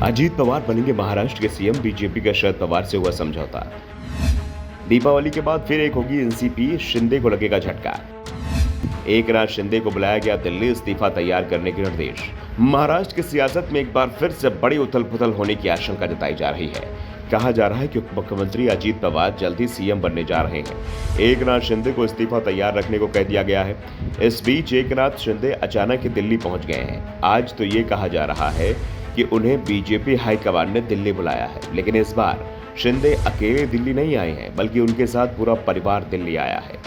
अजीत पवार बनेंगे महाराष्ट्र के CM, BJP का शरद पवार से हुआ समझौता। दीपावली के बाद फिर एक होगी एनसीपी, शिंदे को लगेगा झटका। एकनाथ शिंदे को बुलाया गया दिल्ली, इस्तीफा तैयार करने के निर्देश। महाराष्ट्र की सियासत में एक बार फिर से बड़ी उथल पुथल होने की आशंका जताई जा रही है। कहा जा रहा है कि उप मुख्यमंत्री अजीत पवार जल्द ही सीएम बनने जा रहे हैं। एकनाथ शिंदे को इस्तीफा तैयार रखने को कह दिया गया है। इस बीच एकनाथ शिंदे अचानक ही दिल्ली पहुंच गए हैं। आज तो ये कहा जा रहा है कि उन्हें बीजेपी हाईकमान ने दिल्ली बुलाया है, लेकिन इस बार शिंदे अकेले दिल्ली नहीं आए हैं, बल्कि उनके साथ पूरा परिवार दिल्ली आया है।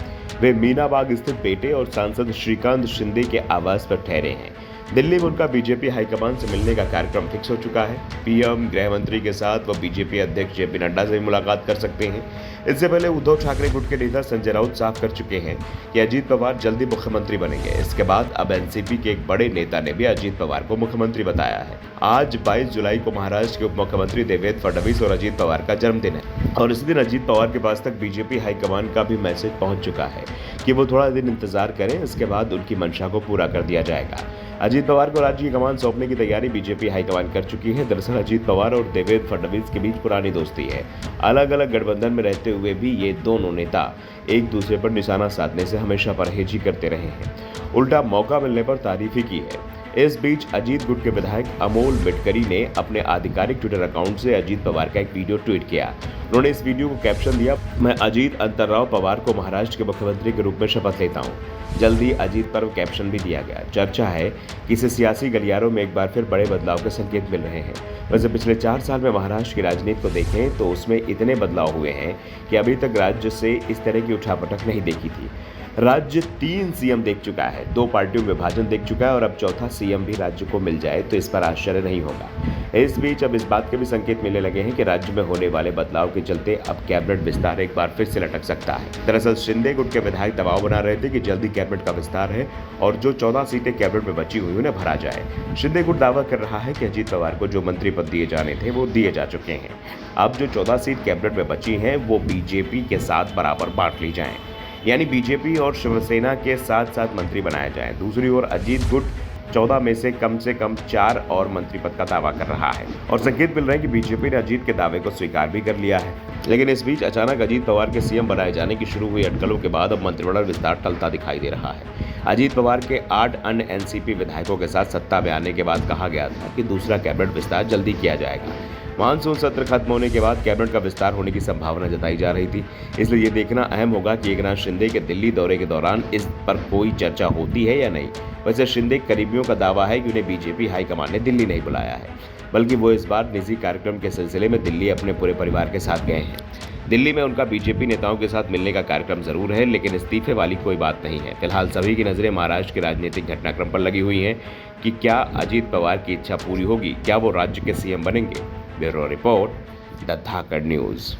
वे मीना बाग स्थित बेटे और सांसद श्रीकांत शिंदे के आवास पर ठहरे हैं। दिल्ली में उनका बीजेपी हाईकमान से मिलने का कार्यक्रम फिक्स हो चुका है। पीएम, गृह मंत्री के साथ वो बीजेपी अध्यक्ष जेपी नड्डा से भी मुलाकात कर सकते हैं। इससे पहले उद्धव ठाकरे गुट के नेता संजय राउत साफ कर चुके हैं कि अजीत पवार जल्दी मुख्यमंत्री बनेंगे। इसके बाद अब एनसीपी के एक बड़े नेता ने भी अजीत पवार को मुख्यमंत्री बताया है। आज 22 जुलाई को महाराष्ट्र के उप मुख्यमंत्री देवेंद्र फडणवीस और अजीत पवार का जन्मदिन है और इसी दिन अजीत पवार के पास तक बीजेपी हाईकमान का भी मैसेज पहुंच चुका है कि वो थोड़ा दिन इंतजार करें, इसके बाद उनकी मंशा को पूरा कर दिया जाएगा। अजीत पवार को राज्य की कमान सौंपने की तैयारी बीजेपी हाईकमान कर चुकी है। दरअसल अजीत पवार और देवेंद्र फडणवीस के बीच पुरानी दोस्ती है। अलग अलग गठबंधन में रहते हुए भी ये दोनों नेता एक दूसरे पर निशाना साधने से हमेशा परहेज ही करते रहे हैं। उल्टा मौका मिलने पर तारीफ ही की है। इस बीच अजीत गुट के विधायक अमोल मिटकरी ने अपने आधिकारिक ट्विटर अकाउंट से अजीत पवार का एक वीडियो ट्वीट किया। उन्होंने इस वीडियो को कैप्शन दिया, मैं अजीत अंतर्राव पवार को महाराष्ट्र के मुख्यमंत्री के रूप में शपथ लेता हूं। जल्दी अजीत पर कैप्शन भी दिया गया। चर्चा है कि इसे सियासी गलियारों में एक बार फिर बड़े बदलाव के संकेत मिल रहे हैं। वैसे पिछले 4 साल में महाराष्ट्र की राजनीति को देखें तो उसमें इतने बदलाव हुए हैं कि अभी तक राज्य से इस तरह की उठापटक नहीं देखी थी। राज्य 3 सीएम देख चुका है, 2 पार्टियों में विभाजन देख चुका है और अब चौथा सीएम भी राज्य को मिल जाए तो इस पर आश्चर्य नहीं होगा। इस बीच अब इस बात के भी संकेत मिलने लगे हैं कि राज्य में होने वाले बदलाव के चलते अब कैबिनेट विस्तार एक बार फिर से लटक सकता है। दरअसल शिंदे गुट के विधायक दबाव बना रहे थे कि जल्दी कैबिनेट का विस्तार है और जो 14 सीटें कैबिनेट में बची हुई उन्हें भरा जाए। शिंदे गुट दावा कर रहा है कि अजीत पवार को जो मंत्री पद दिए जाने थे वो दिए जा चुके हैं। अब जो 14 सीट कैबिनेट में बची हैं वो बीजेपी के साथ बराबर बांट ली जाएं, यानी बीजेपी और शिवसेना के साथ साथ मंत्री बनाए जाएं। दूसरी ओर अजीत गुट 14 में से कम 4 और मंत्री पद का दावा कर रहा है और संकेत मिल रहे हैं कि बीजेपी ने अजीत के दावे को स्वीकार भी कर लिया है। लेकिन इस बीच अचानक अजीत पवार के सीएम बनाए जाने की शुरू हुई अटकलों के बाद अब मंत्रिमंडल विस्तार टलता दिखाई दे रहा है। अजीत पवार के 8 अन्य एनसीपी विधायकों के साथ सत्ता में आने के बाद कहा गया था कि दूसरा कैबिनेट विस्तार जल्दी किया जाएगा। मानसून सत्र खत्म होने के बाद कैबिनेट का विस्तार होने की संभावना जताई जा रही थी, इसलिए ये देखना अहम होगा कि एकनाथ शिंदे के दिल्ली दौरे के दौरान इस पर कोई चर्चा होती है या नहीं। वैसे शिंदे करीबियों का दावा है कि उन्हें बीजेपी हाईकमान ने दिल्ली नहीं बुलाया है, बल्कि वो इस बार निजी कार्यक्रम के सिलसिले में दिल्ली अपने पूरे परिवार के साथ गए हैं। दिल्ली में उनका बीजेपी नेताओं के साथ मिलने का कार्यक्रम जरूर है, लेकिन इस्तीफे वाली कोई बात नहीं है। फिलहाल सभी की नजरें महाराष्ट्र के राजनीतिक घटनाक्रम पर लगी हुई हैं कि क्या अजीत पवार की इच्छा पूरी होगी, क्या वो राज्य के सीएम बनेंगे। Bureau report, the Dhakad news.